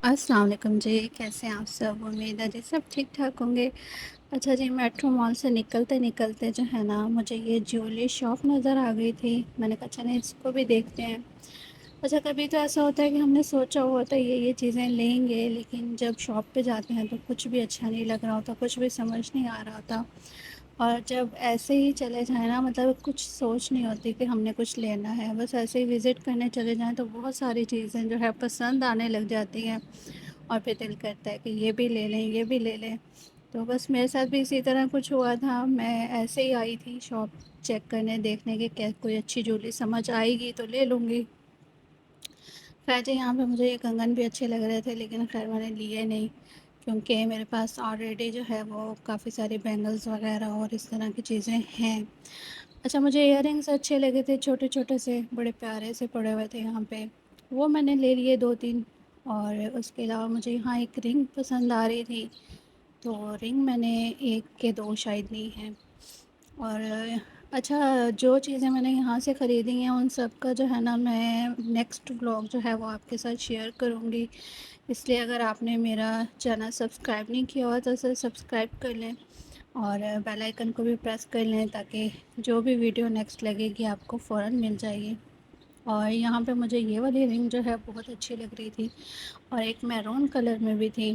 السلام علیکم جی، کیسے ہیں آپ سب؟ امید ہے جی سب ٹھیک ٹھاک ہوں گے۔ اچھا جی، میٹرو مال سے نکلتے نکلتے جو ہے نا مجھے یہ جیولری شاپ نظر آ گئی تھی۔ میں نے کہا چلیں اس کو بھی دیکھتے ہیں۔ اچھا کبھی تو ایسا ہوتا ہے کہ ہم نے سوچا ہوا ہوتا ہے یہ چیزیں لیں گے، لیکن جب شاپ پہ جاتے ہیں تو کچھ بھی اچھا نہیں لگ رہا ہوتا، کچھ بھی سمجھ نہیں آ رہا ہوتا۔ اور جب ایسے ہی چلے جائیں نا، مطلب کچھ سوچ نہیں ہوتی کہ ہم نے کچھ لینا ہے، بس ایسے ہی وزٹ کرنے چلے جائیں تو بہت ساری چیزیں جو ہے پسند آنے لگ جاتی ہیں، اور پھر دل کرتا ہے کہ یہ بھی لے لیں یہ بھی لے لیں۔ تو بس میرے ساتھ بھی اسی طرح کچھ ہوا تھا، میں ایسے ہی آئی تھی شاپ چیک کرنے دیکھنے کہ کیا کوئی اچھی جولی سمجھ آئے گی تو لے لوں گی۔ خیر جی، یہاں پہ مجھے یہ کنگن بھی اچھے لگ رہے تھے، لیکن خیر میں نے لیے نہیں، کیونکہ میرے پاس آلریڈی جو ہے وہ کافی سارے بینگلز وغیرہ اور اس طرح کی چیزیں ہیں۔ اچھا مجھے ایئر رنگس اچھے لگے تھے، چھوٹے چھوٹے سے بڑے پیارے سے پڑے ہوئے تھے یہاں پہ، وہ میں نے لے لیے دو تین۔ اور اس کے علاوہ مجھے یہاں ایک رنگ پسند آ رہی تھی، تو رنگ میں نے ایک کے دو شاید لی ہیں۔ اور اچھا، جو چیزیں میں نے یہاں سے خریدی ہیں ان سب کا جو ہے نا میں نیکسٹ ولاگ جو ہے وہ آپ کے ساتھ شیئر کروں گی، اس لیے اگر آپ نے میرا چینل سبسکرائب نہیں کیا ہوا تو اسے سبسکرائب کر لیں اور بیل آئیکن کو بھی پریس کر لیں، تاکہ جو بھی ویڈیو نیکسٹ لگے گی آپ کو فوراً مل جائے گی۔ اور یہاں پہ مجھے یہ والی رنگ جو ہے بہت اچھی لگ رہی تھی، اور ایک میرون کلر میں بھی تھی،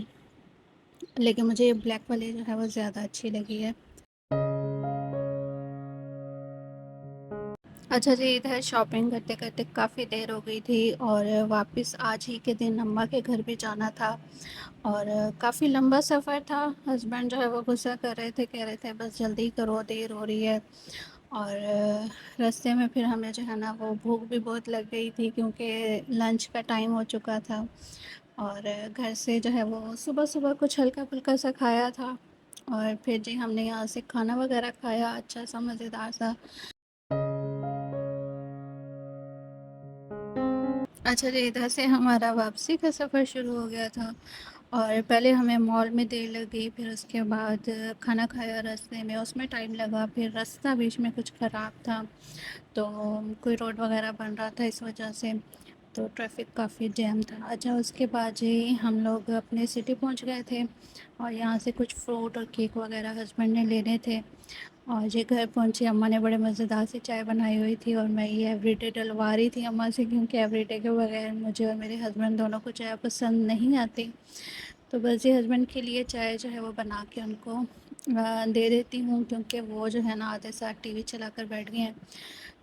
لیکن مجھے یہ بلیک والی جو ہے وہ زیادہ اچھی لگی ہے۔ اچھا جی، ادھر شاپنگ کرتے کرتے کافی دیر ہو گئی تھی، اور واپس آج ہی کے دن اماں کے گھر بھی جانا تھا، اور کافی لمبا سفر تھا۔ ہسبینڈ جو ہے وہ غصہ کر رہے تھے، کہہ رہے تھے بس جلدی کرو دیر ہو رہی ہے۔ اور راستے میں پھر ہمیں جو ہے نا وہ بھوک بھی بہت لگ گئی تھی، کیونکہ لنچ کا ٹائم ہو چکا تھا، اور گھر سے جو ہے وہ صبح صبح کچھ ہلکا پھلکا سا کھایا تھا، اور پھر جی ہم نے یہاں سے کھانا وغیرہ کھایا اچھا سا مزیدار سا۔ اچھا جی، ادھر سے ہمارا واپسی کا سفر شروع ہو گیا تھا، اور پہلے ہمیں مال میں دیر لگی، پھر اس کے بعد کھانا کھایا راستے میں، اس میں ٹائم لگا، پھر راستہ بیچ میں کچھ خراب تھا، تو کوئی روڈ وغیرہ بن رہا تھا اس وجہ سے، تو ٹریفک کافی جیم تھا۔ اچھا اس کے بعد جی ہم لوگ اپنے سٹی پہنچ گئے تھے، اور یہاں سے کچھ فروٹ اور کیک وغیرہ ہسبینڈ نے لینے تھے، اور یہ گھر پہنچی، اماں نے بڑے مزیدار سی چائے بنائی ہوئی تھی، اور میں یہ ایوری ڈے ڈلوا رہی تھی اماں سے، کیونکہ ایوری ڈے کے بغیر مجھے اور میرے ہسبینڈ دونوں کو چائے پسند نہیں آتی، تو بس یہ ہسبینڈ کے لیے چائے جو ہے وہ بنا کے ان کو دے دیتی ہوں، کیونکہ وہ جو ہے نا آدھے ساتھ ٹی وی چلا کر بیٹھ گئے ہیں،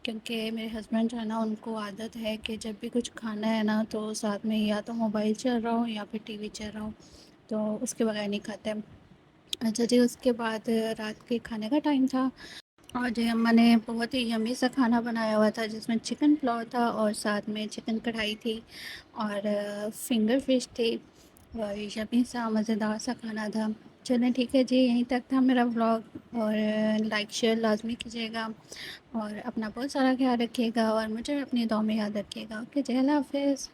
کیونکہ میرے ہسبینڈ جو ہے نا ان کو عادت ہے کہ جب بھی کچھ کھانا ہے نا تو ساتھ میں یا تو موبائل چل رہا ہو یا پھر ٹی وی چل رہا ہو، تو اس کے بغیر نہیں کھاتے۔ اچھا جی، اس کے بعد رات کے کھانے کا ٹائم تھا، اور جی اماں نے بہت ہی یمی سا کھانا بنایا ہوا تھا، جس میں چکن پلاؤ تھا، اور ساتھ میں چکن کڑھائی تھی، اور فنگر فش تھی، اور یمی سا مزیدار سا کھانا تھا۔ چلیں ٹھیک ہے جی، یہیں تک تھا میرا ولاگ، اور لائک شیئر لازمی کیجیے گا، اور اپنا بہت سارا خیال رکھیے گا، اور مجھے اپنی دعا میں یاد رکھیے گا۔ اوکے جی، اللہ حافظ۔